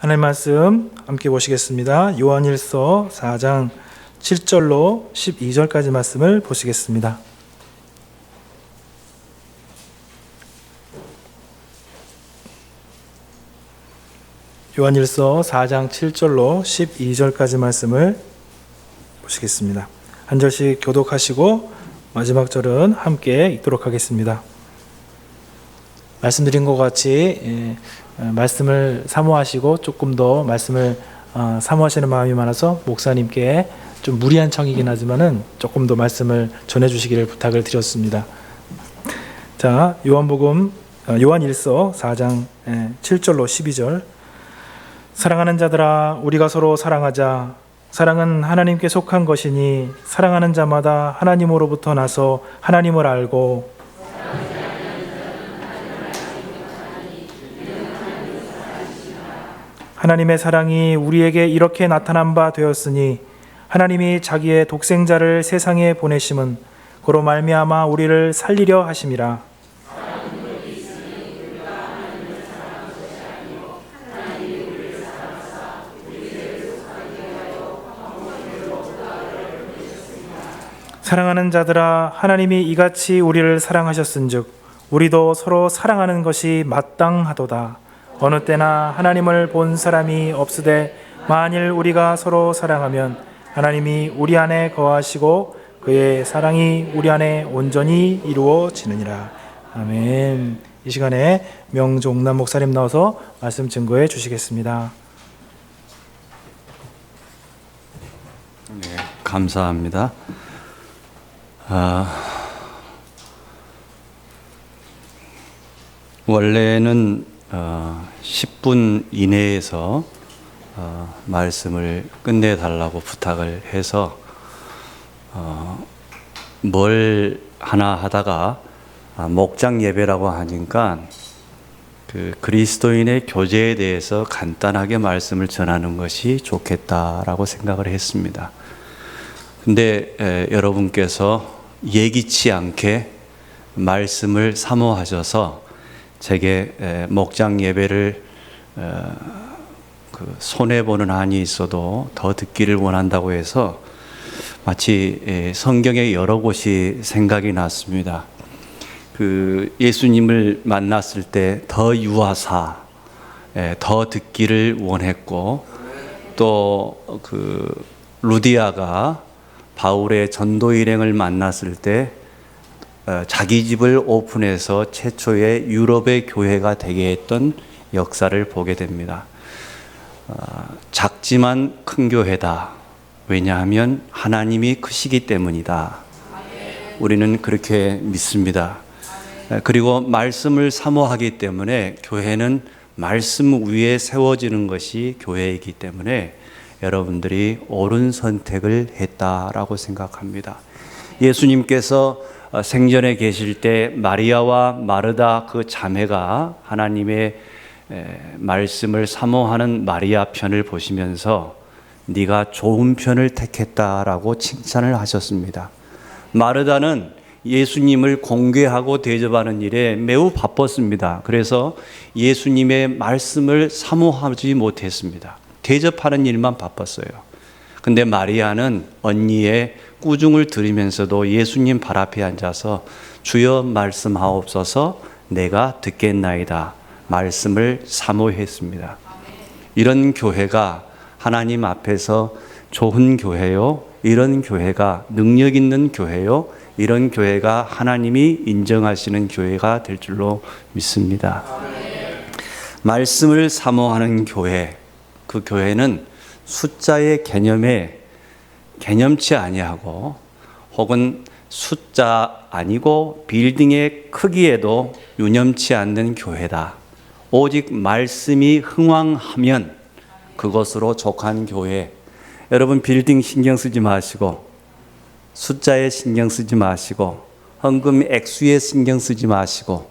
하나님 말씀 함께 보시겠습니다. 요한일서 4장 7절로 12절까지 말씀을 보시겠습니다. 요한일서 4장 7절로 12절까지 말씀을 보시겠습니다. 한 절씩 교독하시고 마지막 절은 함께 읽도록 하겠습니다. 말씀드린 것 같이 말씀을 사모하시고 조금 더 말씀을 사모하시는 마음이 많아서 목사님께 좀 무리한 청이긴 하지만은 조금 더 말씀을 전해주시기를 부탁을 드렸습니다. 자, 요한일서 4장 7절로 12절. 사랑하는 자들아, 우리가 서로 사랑하자. 사랑은 하나님께 속한 것이니 사랑하는 자마다 하나님으로부터 나서 하나님을 알고 하나님의 사랑이 우리에게 이렇게 나타난 바 되었으니 하나님이 자기의 독생자를 세상에 보내심은 그로 말미암아 우리를 살리려 하심이라. 사랑하는 자들아, 하나님이 이같이 우리를 사랑하셨은즉 우리도 서로 사랑하는 것이 마땅하도다. 어느 때나 하나님을 본 사람이 없으되 만일 우리가 서로 사랑하면 하나님이 우리 안에 거하시고 그의 사랑이 우리 안에 온전히 이루어지느니라. 아멘. 이 시간에 명종남 목사님 나와서 말씀 증거해 주시겠습니다. 네, 감사합니다. 원래는 10분 이내에서 말씀을 끝내달라고 부탁을 해서 뭘 하나 하다가 목장 예배라고 하니까 그 그리스도인의 교제에 대해서 간단하게 말씀을 전하는 것이 좋겠다라고 생각을 했습니다. 근데 여러분께서 예기치 않게 말씀을 사모하셔서 제게 목장 예배를 손해보는 한이 있어도 더 듣기를 원한다고 해서 마치 성경의 여러 곳이 생각이 났습니다. 그 예수님을 만났을 때 더 유하사, 더 듣기를 원했고, 또 그 루디아가 바울의 전도 일행을 만났을 때 자기 집을 오픈해서 최초의 유럽의 교회가 되게 했던 역사를 보게 됩니다. 작지만 큰 교회다. 왜냐하면 하나님이 크시기 때문이다. 우리는 그렇게 믿습니다. 그리고 말씀을 사모하기 때문에 교회는 말씀 위에 세워지는 것이 교회이기 때문에 여러분들이 옳은 선택을 했다라고 생각합니다. 예수님께서 생전에 계실 때 마리아와 마르다 그 자매가 하나님의 말씀을 사모하는 마리아 편을 보시면서 네가 좋은 편을 택했다라고 칭찬을 하셨습니다. 마르다는 예수님을 공개하고 대접하는 일에 매우 바빴습니다. 그래서 예수님의 말씀을 사모하지 못했습니다. 대접하는 일만 바빴어요. 근데 마리아는 언니의 꾸중을 들으면서도 예수님 발 앞에 앉아서 주여 말씀하옵소서 내가 듣겠나이다 말씀을 사모했습니다. 이런 교회가 하나님 앞에서 좋은 교회요, 이런 교회가 능력 있는 교회요, 이런 교회가 하나님이 인정하시는 교회가 될 줄로 믿습니다. 말씀을 사모하는 교회, 그 교회는 숫자의 개념에 개념치 아니하고 혹은 숫자 아니고 빌딩의 크기에도 유념치 않는 교회다. 오직 말씀이 흥왕하면 그것으로 족한 교회. 여러분 빌딩 신경 쓰지 마시고 숫자에 신경 쓰지 마시고 헌금 액수에 신경 쓰지 마시고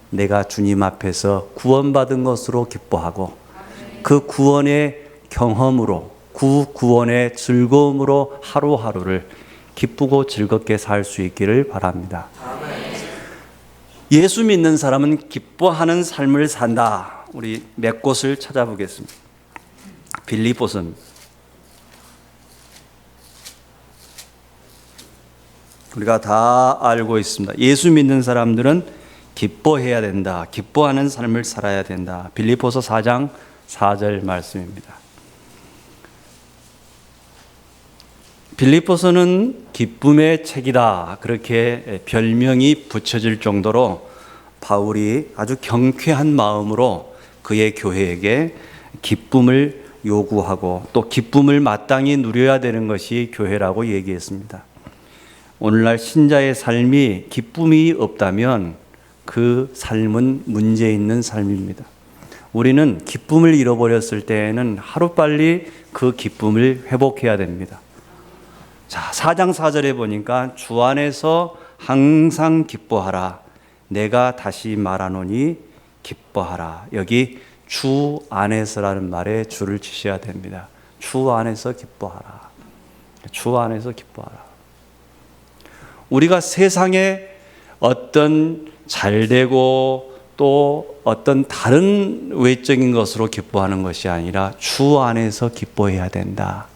내가 주님 앞에서 구원받은 것으로 기뻐하고 그 구원의 경험으로 구원의 즐거움으로 하루하루를 기쁘고 즐겁게 살 수 있기를 바랍니다. 예수 믿는 사람은 기뻐하는 삶을 산다. 우리 몇 곳을 찾아보겠습니다. 빌립보서입니다. 우리가 다 알고 있습니다. 예수 믿는 사람들은 기뻐해야 된다. 기뻐하는 삶을 살아야 된다. 빌립보서 4장 4절 말씀입니다. 빌립보서는 기쁨의 책이다. 그렇게 별명이 붙여질 정도로 바울이 아주 경쾌한 마음으로 그의 교회에게 기쁨을 요구하고 또 기쁨을 마땅히 누려야 되는 것이 교회라고 얘기했습니다. 오늘날 신자의 삶이 기쁨이 없다면 그 삶은 문제 있는 삶입니다. 우리는 기쁨을 잃어버렸을 때에는 하루빨리 그 기쁨을 회복해야 됩니다. 자, 4장 4절에 보니까 주 안에서 항상 기뻐하라. 내가 다시 말하노니 기뻐하라. 여기 주 안에서라는 말에 줄을 치셔야 됩니다. 주 안에서 기뻐하라. 주 안에서 기뻐하라. 우리가 세상에 어떤 잘되고 또 어떤 다른 외적인 것으로 기뻐하는 것이 아니라 주 안에서 기뻐해야 된다.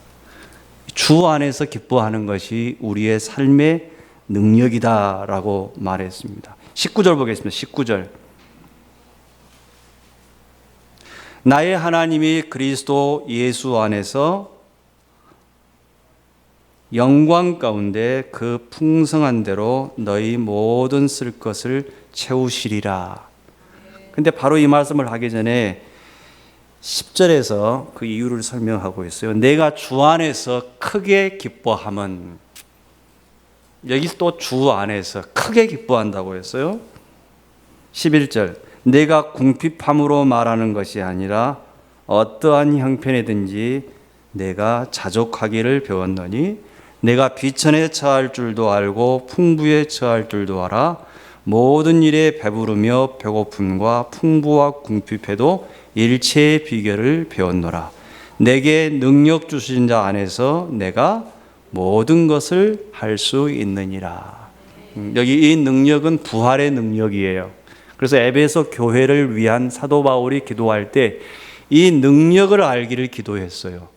주 안에서 기뻐하는 것이 우리의 삶의 능력이다라고 말했습니다. 19절 보겠습니다. 19절. 나의 하나님이 그리스도 예수 안에서 영광 가운데 그 풍성한 대로 너희 모든 쓸 것을 채우시리라. 근데 바로 이 말씀을 하기 전에 10절에서 그 이유를 설명하고 있어요. 내가 주 안에서 크게 기뻐함은, 여기서 또 주 안에서 크게 기뻐한다고 했어요. 11절, 내가 궁핍함으로 말하는 것이 아니라 어떠한 형편이든지 내가 자족하기를 배웠노니 내가 비천에 처할 줄도 알고 풍부에 처할 줄도 알아. 모든 일에 배부르며 배고픔과 풍부와 궁핍해도 일체의 비결을 배웠노라. 내게 능력 주신 자 안에서 내가 모든 것을 할 수 있느니라. 여기 이 능력은 부활의 능력이에요. 그래서 에베소 교회를 위한 사도 바울이 기도할 때 이 능력을 알기를 기도했어요.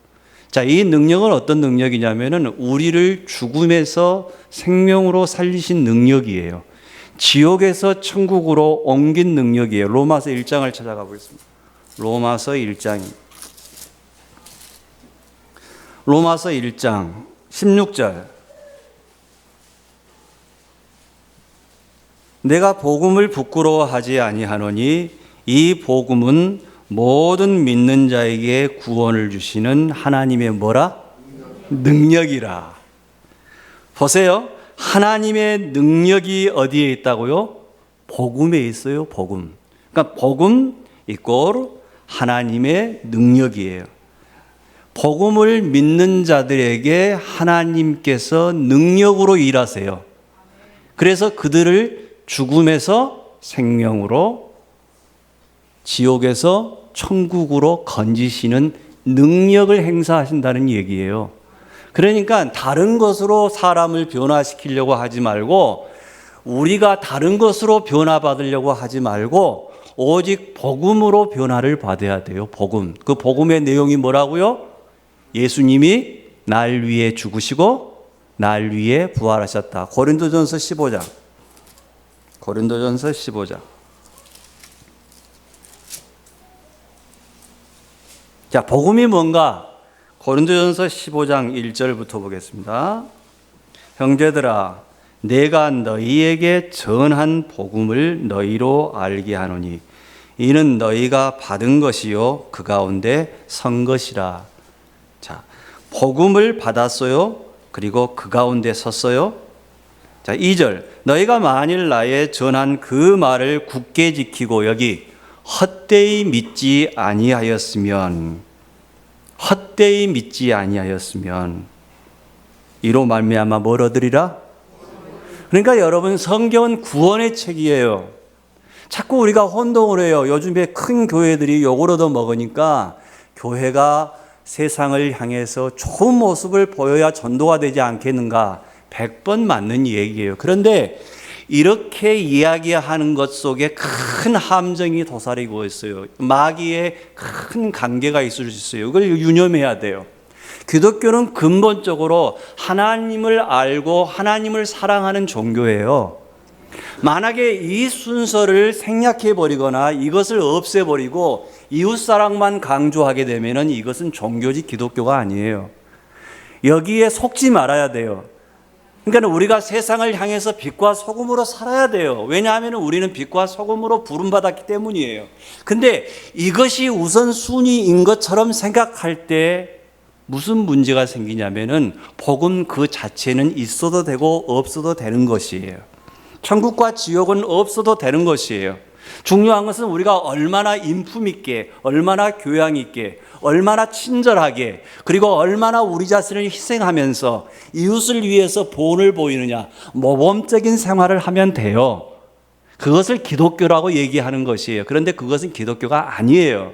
자, 이 능력은 어떤 능력이냐면은 우리를 죽음에서 생명으로 살리신 능력이에요. 지옥에서 천국으로 옮긴 능력이에요. 로마서 1장을 찾아가 보겠습니다. 로마서 1장 16절. 내가 복음을 부끄러워하지 아니하노니 이 복음은 모든 믿는 자에게 구원을 주시는 하나님의 뭐라? 능력이라. 보세요. 하나님의 능력이 어디에 있다고요? 복음에 있어요. 복음. 그러니까 복음 이꼴 하나님의 능력이에요. 복음을 믿는 자들에게 하나님께서 능력으로 일하세요. 그래서 그들을 죽음에서 생명으로, 지옥에서 천국으로 건지시는 능력을 행사하신다는 얘기예요. 그러니까 다른 것으로 사람을 변화시키려고 하지 말고, 우리가 다른 것으로 변화받으려고 하지 말고 오직 복음으로 변화를 받아야 돼요. 복음. 그 복음의 내용이 뭐라고요? 예수님이 날 위해 죽으시고 날 위해 부활하셨다. 고린도전서 15장. 자, 복음이 뭔가? 고린도전서 15장 1절부터 보겠습니다. 형제들아, 내가 너희에게 전한 복음을 너희로 알게 하노니 이는 너희가 받은 것이요 그 가운데 선 것이라. 자, 복음을 받았어요. 그리고 그 가운데 섰어요. 자, 2절. 너희가 만일 나의 전한 그 말을 굳게 지키고, 여기 헛되이 믿지 아니하였으면 이로 말미암아 뭘 얻으리라? 그러니까 여러분, 성경은 구원의 책이에요. 자꾸 우리가 혼동을 해요. 요즘에 큰 교회들이 욕을 얻어먹으니까 교회가 세상을 향해서 좋은 모습을 보여야 전도가 되지 않겠는가? 100번 맞는 얘기예요. 그런데 이렇게 이야기하는 것 속에 큰 함정이 도사리고 있어요. 마귀의 큰 관계가 있을 수 있어요. 이걸 유념해야 돼요. 기독교는 근본적으로 하나님을 알고 하나님을 사랑하는 종교예요. 만약에 이 순서를 생략해버리거나 이것을 없애버리고 이웃사랑만 강조하게 되면 이것은 종교지 기독교가 아니에요. 여기에 속지 말아야 돼요. 그러니까 우리가 세상을 향해서 빛과 소금으로 살아야 돼요. 왜냐하면 우리는 빛과 소금으로 부름받았기 때문이에요. 근데 이것이 우선순위인 것처럼 생각할 때 무슨 문제가 생기냐면은 복음 그 자체는 있어도 되고 없어도 되는 것이에요. 천국과 지옥은 없어도 되는 것이에요. 중요한 것은 우리가 얼마나 인품 있게, 얼마나 교양 있게, 얼마나 친절하게, 그리고 얼마나 우리 자신을 희생하면서 이웃을 위해서 본을 보이느냐, 모범적인 생활을 하면 돼요. 그것을 기독교라고 얘기하는 것이에요. 그런데 그것은 기독교가 아니에요.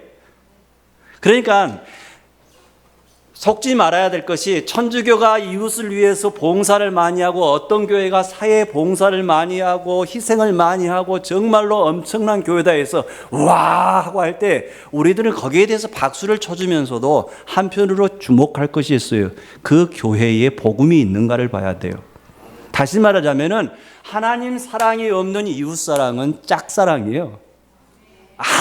그러니까 속지 말아야 될 것이 천주교가 이웃을 위해서 봉사를 많이 하고 어떤 교회가 사회 봉사를 많이 하고 희생을 많이 하고 정말로 엄청난 교회다 해서 와 하고 할 때 우리들은 거기에 대해서 박수를 쳐주면서도 한편으로 주목할 것이 있어요. 그 교회에 복음이 있는가를 봐야 돼요. 다시 말하자면은 하나님 사랑이 없는 이웃 사랑은 짝사랑이에요.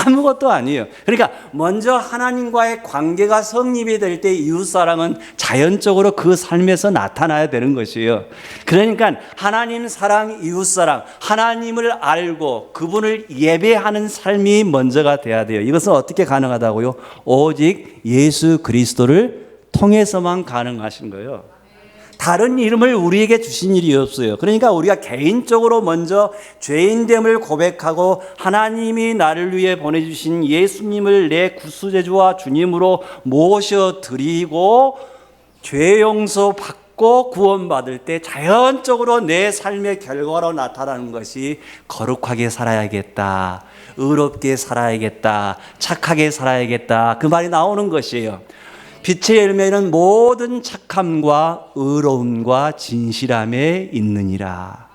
아무것도 아니에요. 그러니까 먼저 하나님과의 관계가 성립이 될 때 이웃사랑은 자연적으로 그 삶에서 나타나야 되는 것이에요. 그러니까 하나님 사랑, 이웃사랑, 하나님을 알고 그분을 예배하는 삶이 먼저가 돼야 돼요. 이것은 어떻게 가능하다고요? 오직 예수 그리스도를 통해서만 가능하신 거예요. 다른 이름을 우리에게 주신 일이 없어요. 그러니까 우리가 개인적으로 먼저 죄인됨을 고백하고 하나님이 나를 위해 보내주신 예수님을 내 구수제주와 주님으로 모셔드리고 죄 용서 받고 구원받을 때 자연적으로 내 삶의 결과로 나타나는 것이 거룩하게 살아야겠다, 의롭게 살아야겠다, 착하게 살아야겠다, 그 말이 나오는 것이에요. 빛의 열매는 모든 착함과 의로움과 진실함에 있느니라.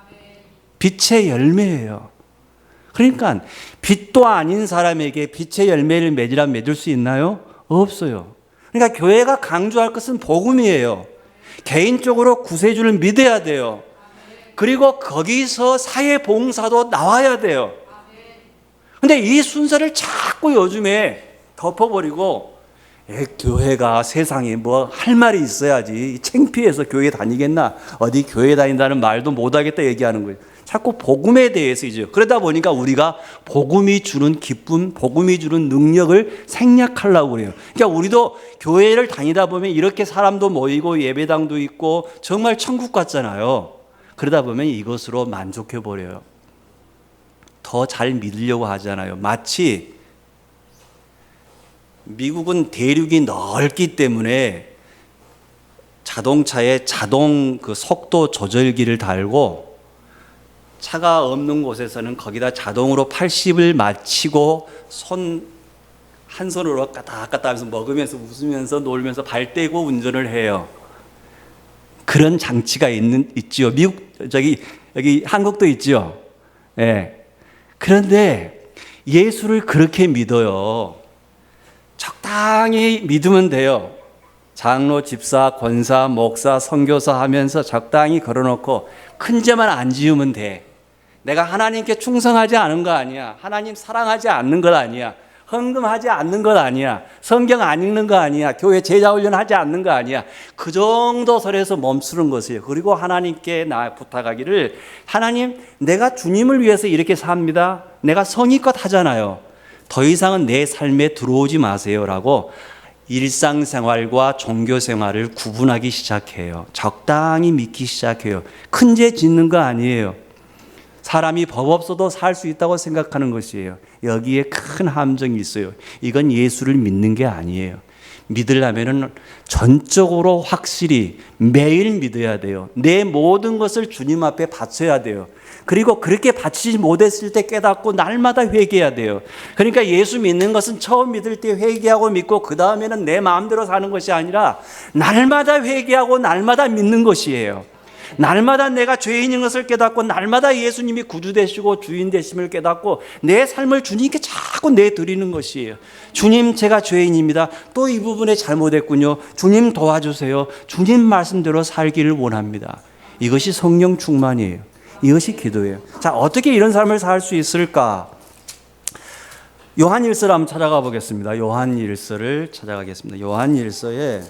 빛의 열매예요. 그러니까 빛도 아닌 사람에게 빛의 열매를 맺으라 맺을 수 있나요? 없어요. 그러니까 교회가 강조할 것은 복음이에요. 개인적으로 구세주를 믿어야 돼요. 그리고 거기서 사회 봉사도 나와야 돼요. 근데 이 순서를 자꾸 요즘에 덮어버리고 교회가 세상에 뭐 할 말이 있어야지 창피해서 교회 다니겠나, 어디 교회 다닌다는 말도 못하겠다 얘기하는 거예요. 자꾸 복음에 대해서 이제 그러다 보니까 우리가 복음이 주는 기쁨, 복음이 주는 능력을 생략하려고 그래요. 그러니까 우리도 교회를 다니다 보면 이렇게 사람도 모이고 예배당도 있고 정말 천국 같잖아요. 그러다 보면 이것으로 만족해 버려요. 더 잘 믿으려고 하잖아요. 마치 미국은 대륙이 넓기 때문에 자동차에 자동 그 속도 조절기를 달고 차가 없는 곳에서는 거기다 자동으로 80을 맞추고 한 손으로 까딱까딱 하면서 먹으면서 웃으면서 놀면서 발 떼고 운전을 해요. 그런 장치가 있지요. 여기 한국도 있죠. 예. 그런데 예수를 그렇게 믿어요. 적당히 믿으면 돼요. 장로, 집사, 권사, 목사, 선교사 하면서 적당히 걸어놓고 큰 죄만 안 지으면 돼. 내가 하나님께 충성하지 않은 거 아니야. 하나님 사랑하지 않는 것 아니야. 헌금하지 않는 것 아니야. 성경 안 읽는 거 아니야. 교회 제자훈련하지 않는 거 아니야. 그 정도 선에서 멈추는 것이에요. 그리고 하나님께 나 부탁하기를, 하나님 내가 주님을 위해서 이렇게 삽니다. 내가 성의껏 하잖아요. 더 이상은 내 삶에 들어오지 마세요라고 일상생활과 종교생활을 구분하기 시작해요. 적당히 믿기 시작해요. 큰 죄 짓는 거 아니에요. 사람이 법 없어도 살 수 있다고 생각하는 것이에요. 여기에 큰 함정이 있어요. 이건 예수를 믿는 게 아니에요. 믿으려면 전적으로 확실히 매일 믿어야 돼요. 내 모든 것을 주님 앞에 바쳐야 돼요. 그리고 그렇게 바치지 못했을 때 깨닫고 날마다 회개해야 돼요. 그러니까 예수 믿는 것은 처음 믿을 때 회개하고 믿고 그 다음에는 내 마음대로 사는 것이 아니라 날마다 회개하고 날마다 믿는 것이에요. 날마다 내가 죄인인 것을 깨닫고 날마다 예수님이 구주 되시고 주인 되심을 깨닫고 내 삶을 주님께 자꾸 내드리는 것이에요. 주님, 제가 죄인입니다. 또 이 부분에 잘못했군요. 주님 도와주세요. 주님 말씀대로 살기를 원합니다. 이것이 성령 충만이에요. 이것이 기도예요. 자, 어떻게 이런 삶을 살 수 있을까? 요한일서를 한번 찾아가 보겠습니다. 요한일서를 찾아가겠습니다. 요한일서에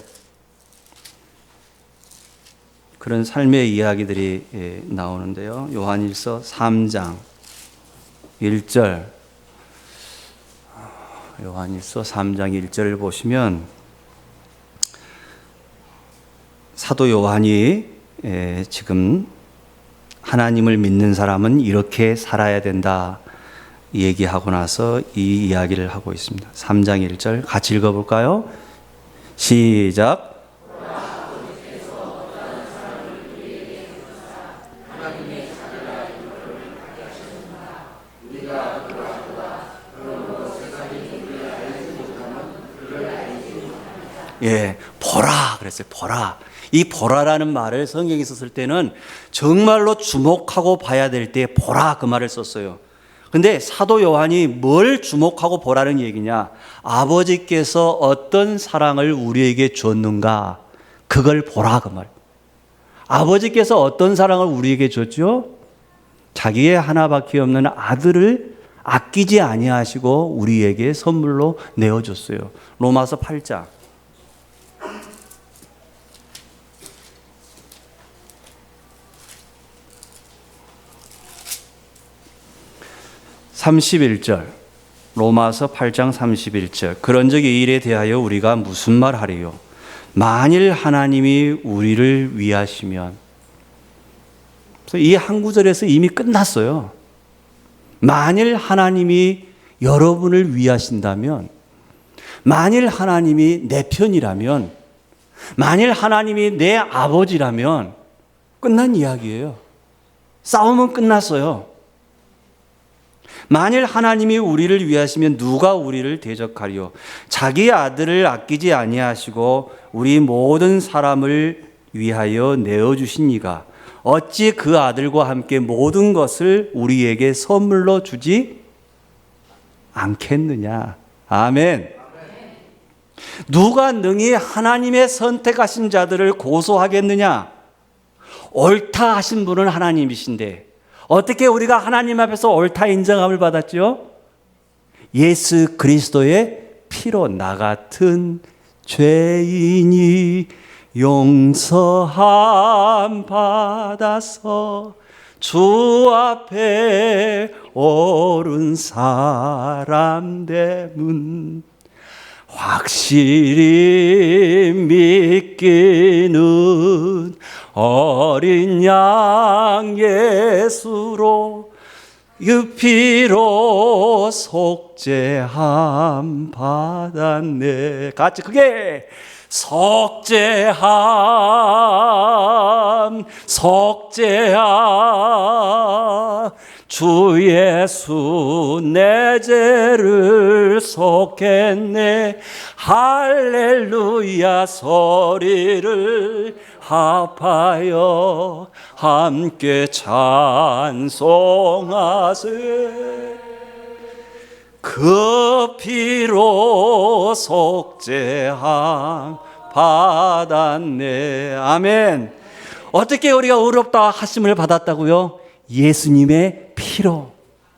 그런 삶의 이야기들이 나오는데요. 요한일서 3장 1절, 요한일서 3장 1절을 보시면 사도 요한이 지금 하나님을 믿는 사람은 이렇게 살아야 된다 얘기하고 나서 이 이야기를 하고 있습니다. 3장 1절 같이 읽어볼까요? 시작. 예, 보라 그랬어요. 보라. 이 보라라는 말을 성경에 썼을 때는 정말로 주목하고 봐야 될 때 보라 그 말을 썼어요. 근데 사도 요한이 뭘 주목하고 보라는 얘기냐? 아버지께서 어떤 사랑을 우리에게 줬는가? 그걸 보라 그 말. 아버지께서 어떤 사랑을 우리에게 줬죠? 자기의 하나밖에 없는 아들을 아끼지 아니하시고 우리에게 선물로 내어줬어요. 로마서 8장. 31절, 로마서 8장 31절. 그런즉 이 일에 대하여 우리가 무슨 말하리요? 만일 하나님이 우리를 위하시면, 이 한 구절에서 이미 끝났어요. 만일 하나님이 여러분을 위하신다면, 만일 하나님이 내 편이라면, 만일 하나님이 내 아버지라면 끝난 이야기예요. 싸움은 끝났어요. 만일 하나님이 우리를 위하시면 누가 우리를 대적하리요? 자기 아들을 아끼지 아니하시고 우리 모든 사람을 위하여 내어주신 이가 어찌 그 아들과 함께 모든 것을 우리에게 선물로 주지 않겠느냐? 아멘. 누가 능히 하나님의 선택하신 자들을 고소하겠느냐? 옳다 하신 분은 하나님이신데 어떻게 우리가 하나님 앞에서 옳다 인정함을 받았죠? 예수 그리스도의 피로 나 같은 죄인이 용서함 받아서 주 앞에 옳은 사람 되문 확실히 믿기는 어린 양 예수로 유피로 속죄함 받았네. 같이 그게 속죄함 주 예수 내 죄를 속했네. 할렐루야 소리를 합하여 함께 찬송하세. 그 피로 속죄함 받았네. 아멘. 어떻게 우리가 의롭다 하심을 받았다고요? 예수님의 피로.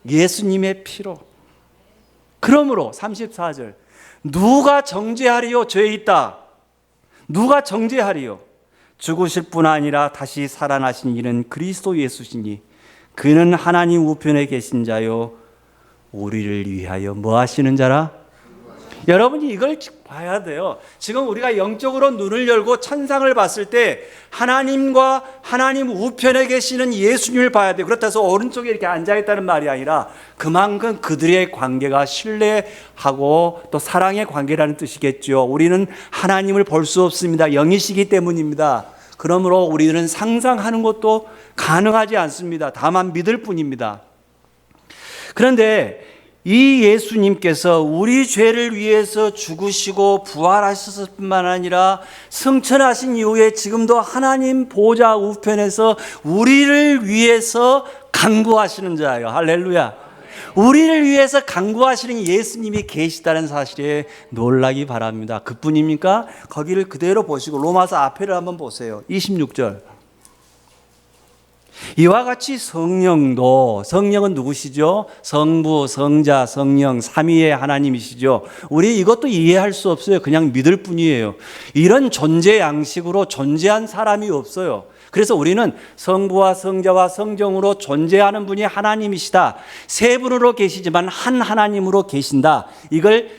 예수님의 피로. 그러므로 34절 누가 정죄하리요? 죄 있다. 누가 정죄하리요? 죽으실 뿐 아니라 다시 살아나신 이는 그리스도 예수시니 그는 하나님 우편에 계신 자요 우리를 위하여 뭐 하시는 자라? 여러분이 이걸 봐야 돼요. 지금 우리가 영적으로 눈을 열고 천상을 봤을 때 하나님과 하나님 우편에 계시는 예수님을 봐야 돼요. 그렇다고 해서 오른쪽에 이렇게 앉아있다는 말이 아니라 그만큼 그들의 관계가 신뢰하고 또 사랑의 관계라는 뜻이겠죠. 우리는 하나님을 볼 수 없습니다. 영이시기 때문입니다. 그러므로 우리는 상상하는 것도 가능하지 않습니다. 다만 믿을 뿐입니다. 그런데 이 예수님께서 우리 죄를 위해서 죽으시고 부활하셨을 뿐만 아니라 승천하신 이후에 지금도 하나님 보좌 우편에서 우리를 위해서 간구하시는 자예요. 할렐루야. 우리를 위해서 간구하시는 예수님이 계시다는 사실에 놀라기 바랍니다. 그뿐입니까? 거기를 그대로 보시고 로마서 앞에를 한번 보세요. 26절. 이와 같이 성령은 누구시죠? 성부, 성자, 성령, 삼위의 하나님이시죠. 우리 이것도 이해할 수 없어요. 그냥 믿을 뿐이에요. 이런 존재 양식으로 존재한 사람이 없어요. 그래서 우리는 성부와 성자와 성령으로 존재하는 분이 하나님이시다. 세 분으로 계시지만 한 하나님으로 계신다. 이걸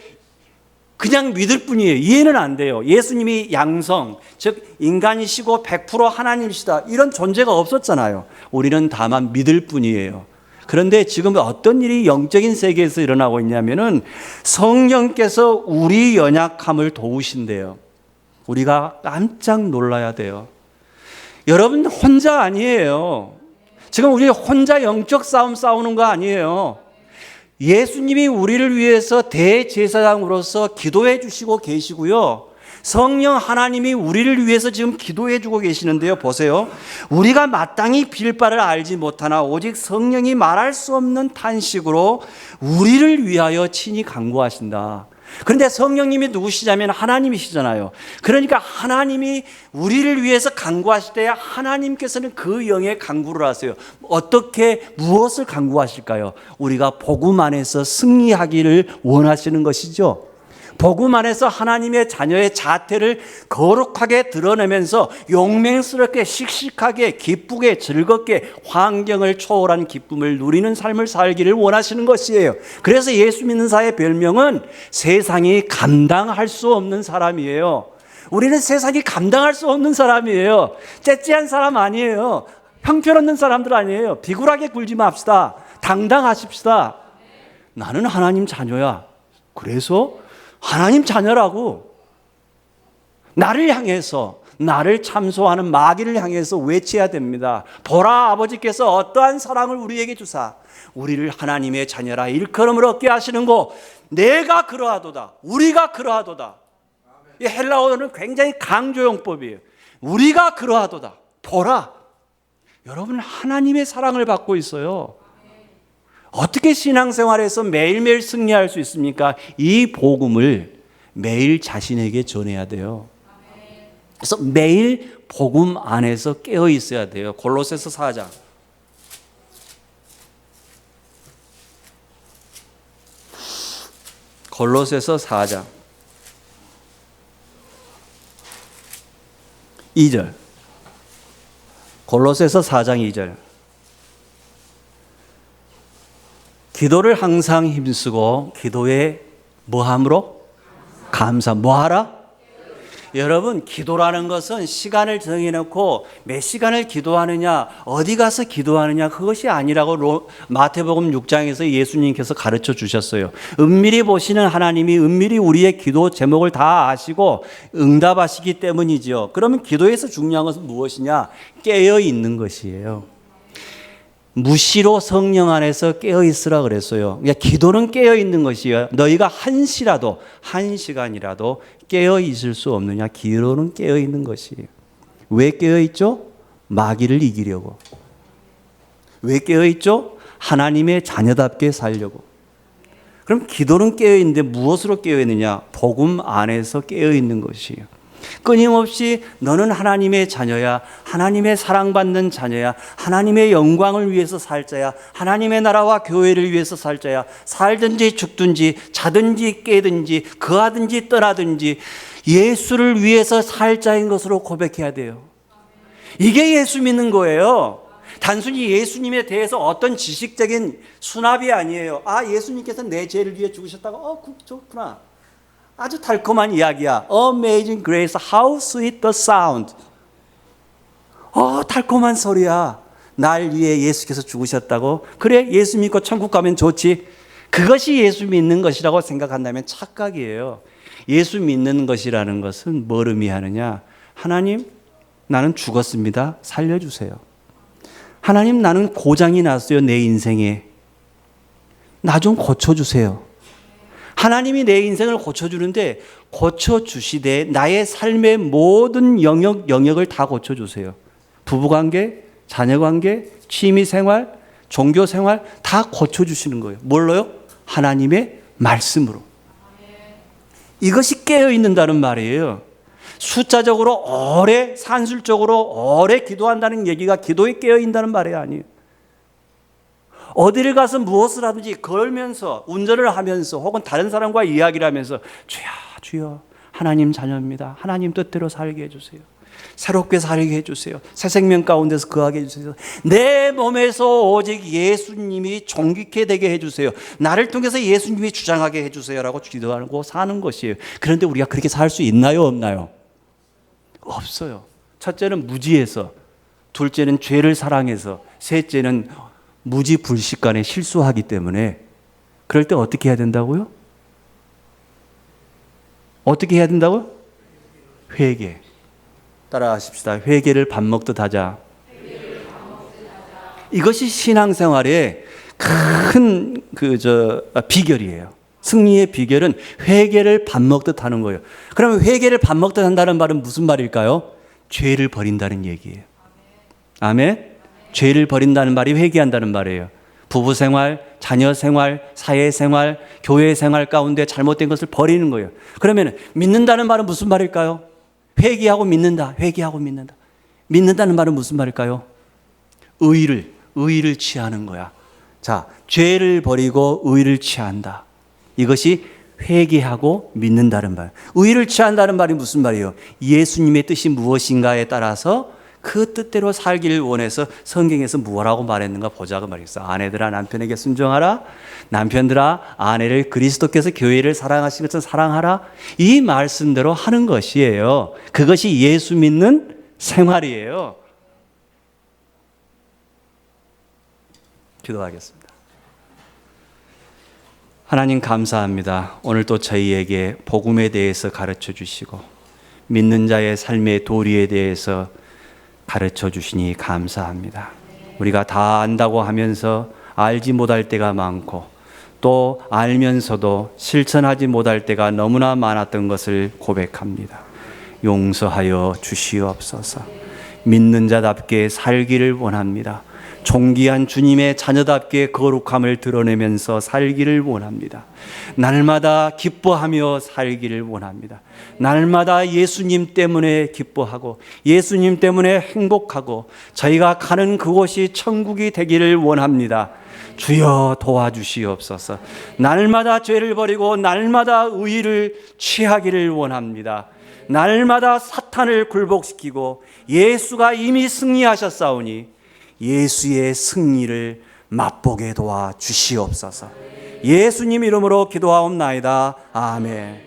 그냥 믿을 뿐이에요. 이해는 안 돼요. 예수님이 양성, 즉 인간이시고 100% 하나님이시다. 이런 존재가 없었잖아요. 우리는 다만 믿을 뿐이에요. 그런데 지금 어떤 일이 영적인 세계에서 일어나고 있냐면은 성령께서 우리 연약함을 도우신대요. 우리가 깜짝 놀라야 돼요. 여러분 혼자 아니에요. 지금 우리 혼자 영적 싸움 싸우는 거 아니에요. 예수님이 우리를 위해서 대제사장으로서 기도해 주시고 계시고요. 성령 하나님이 우리를 위해서 지금 기도해 주고 계시는데요. 보세요. 우리가 마땅히 빌 바를 알지 못하나 오직 성령이 말할 수 없는 탄식으로 우리를 위하여 친히 간구하신다. 그런데 성령님이 누구시냐면 하나님이시잖아요. 그러니까 하나님이 우리를 위해서 간구하실 때 하나님께서는 그 영에 간구를 하세요. 어떻게 무엇을 간구하실까요? 우리가 복음 안에서 승리하기를 원하시는 것이죠. 복음 안에서 하나님의 자녀의 자태를 거룩하게 드러내면서 용맹스럽게 씩씩하게 기쁘게 즐겁게 환경을 초월한 기쁨을 누리는 삶을 살기를 원하시는 것이에요. 그래서 예수 믿는 자의 별명은 세상이 감당할 수 없는 사람이에요. 우리는 세상이 감당할 수 없는 사람이에요. 째째한 사람 아니에요. 형편없는 사람들 아니에요. 비굴하게 굴지 맙시다. 당당하십시다. 나는 하나님 자녀야. 그래서 하나님 자녀라고 나를 향해서 나를 참소하는 마귀를 향해서 외쳐야 됩니다. 보라, 아버지께서 어떠한 사랑을 우리에게 주사 우리를 하나님의 자녀라 일컬음을 얻게 하시는 거 내가 그러하도다. 우리가 그러하도다. 이 헬라어는 굉장히 강조용법이에요. 우리가 그러하도다. 보라. 여러분 하나님의 사랑을 받고 있어요. 어떻게 신앙생활에서 매일매일 승리할 수 있습니까? 이 복음을 매일 자신에게 전해야 돼요. 그래서 매일 복음 안에서 깨어 있어야 돼요. 골로새서 4장. 골로새서 4장 2절. 골로새서 4장 2절. 기도를 항상 힘쓰고 기도에 뭐함으로? 감사. 뭐하라? 여러분 기도라는 것은 시간을 정해놓고 몇 시간을 기도하느냐 어디 가서 기도하느냐 그것이 아니라고 마태복음 6장에서 예수님께서 가르쳐 주셨어요. 은밀히 보시는 하나님이 은밀히 우리의 기도 제목을 다 아시고 응답하시기 때문이죠. 그러면 기도에서 중요한 것은 무엇이냐? 깨어 있는 것이에요. 무시로 성령 안에서 깨어있으라 그랬어요. 그러니까 기도는 깨어있는 것이에요. 너희가 한 시간이라도 깨어있을 수 없느냐? 기도는 깨어있는 것이에요. 왜 깨어있죠? 마귀를 이기려고. 왜 깨어있죠? 하나님의 자녀답게 살려고. 그럼 기도는 깨어있는데 무엇으로 깨어있느냐? 복음 안에서 깨어있는 것이에요. 끊임없이 너는 하나님의 자녀야. 하나님의 사랑받는 자녀야. 하나님의 영광을 위해서 살 자야. 하나님의 나라와 교회를 위해서 살 자야. 살든지 죽든지 자든지 깨든지 거하든지 떠나든지 예수를 위해서 살 자인 것으로 고백해야 돼요. 이게 예수 믿는 거예요. 단순히 예수님에 대해서 어떤 지식적인 수납이 아니에요. 아, 예수님께서 내 죄를 위해 죽으셨다고? 좋구나. 아주 달콤한 이야기야. Amazing grace, how sweet the sound. 달콤한 소리야. 날 위해 예수께서 죽으셨다고? 그래, 예수 믿고 천국 가면 좋지. 그것이 예수 믿는 것이라고 생각한다면 착각이에요. 예수 믿는 것이라는 것은 뭘 의미하느냐? 하나님, 나는 죽었습니다. 살려주세요. 하나님, 나는 고장이 났어요. 내 인생에. 나 좀 고쳐주세요. 하나님이 내 인생을 고쳐주는데 고쳐주시되 나의 삶의 모든 영역을 다 고쳐주세요. 부부관계, 자녀관계, 취미생활, 종교생활 다 고쳐주시는 거예요. 뭘로요? 하나님의 말씀으로. 이것이 깨어있는다는 말이에요. 숫자적으로 오래, 산술적으로 오래 기도한다는 얘기가 기도에 깨어있다는 말이 아니에요. 어디를 가서 무엇을 하든지 걸면서, 운전을 하면서, 혹은 다른 사람과 이야기를 하면서 주여, 주여, 하나님 자녀입니다. 하나님 뜻대로 살게 해주세요. 새롭게 살게 해주세요. 새 생명 가운데서 거하게 해주세요. 내 몸에서 오직 예수님이 존귀케 되게 해주세요. 나를 통해서 예수님이 주장하게 해주세요 라고 기도하고 사는 것이에요. 그런데 우리가 그렇게 살 수 있나요, 없나요? 없어요. 첫째는 무지해서, 둘째는 죄를 사랑해서, 셋째는 무지불식간에 실수하기 때문에. 그럴 때 어떻게 해야 된다고요? 어떻게 해야 된다고요? 회개. 따라하십시다. 회개를 밥 먹듯 하자. 이것이 신앙생활의 큰 비결이에요. 승리의 비결은 회개를 밥 먹듯 하는 거예요. 그러면 회개를 밥 먹듯 한다는 말은 무슨 말일까요? 죄를 버린다는 얘기예요. 아멘. 죄를 버린다는 말이 회개한다는 말이에요. 부부생활, 자녀생활, 사회생활, 교회생활 가운데 잘못된 것을 버리는 거예요. 그러면 믿는다는 말은 무슨 말일까요? 회개하고 믿는다. 회개하고 믿는다. 믿는다는 말은 무슨 말일까요? 의를 취하는 거야. 자, 죄를 버리고 의를 취한다. 이것이 회개하고 믿는다는 말. 의를 취한다는 말이 무슨 말이에요? 예수님의 뜻이 무엇인가에 따라서 그 뜻대로 살기를 원해서 성경에서 무엇라고 말했는가 보자고 말했어. 아내들아 남편에게 순종하라. 남편들아 아내를 그리스도께서 교회를 사랑하신 것처럼 사랑하라. 이 말씀대로 하는 것이에요. 그것이 예수 믿는 생활이에요. 기도하겠습니다. 하나님 감사합니다. 오늘 또 저희에게 복음에 대해서 가르쳐 주시고 믿는 자의 삶의 도리에 대해서 가르쳐 주시니 감사합니다. 우리가 다 안다고 하면서 알지 못할 때가 많고 또 알면서도 실천하지 못할 때가 너무나 많았던 것을 고백합니다. 용서하여 주시옵소서. 믿는 자답게 살기를 원합니다. 존귀한 주님의 자녀답게 거룩함을 드러내면서 살기를 원합니다. 날마다 기뻐하며 살기를 원합니다. 날마다 예수님 때문에 기뻐하고 예수님 때문에 행복하고 저희가 가는 그곳이 천국이 되기를 원합니다. 주여 도와주시옵소서. 날마다 죄를 버리고 날마다 의를 취하기를 원합니다. 날마다 사탄을 굴복시키고 예수가 이미 승리하셨사오니 예수의 승리를 맛보게 도와 주시옵소서. 예수님 이름으로 기도하옵나이다. 아멘.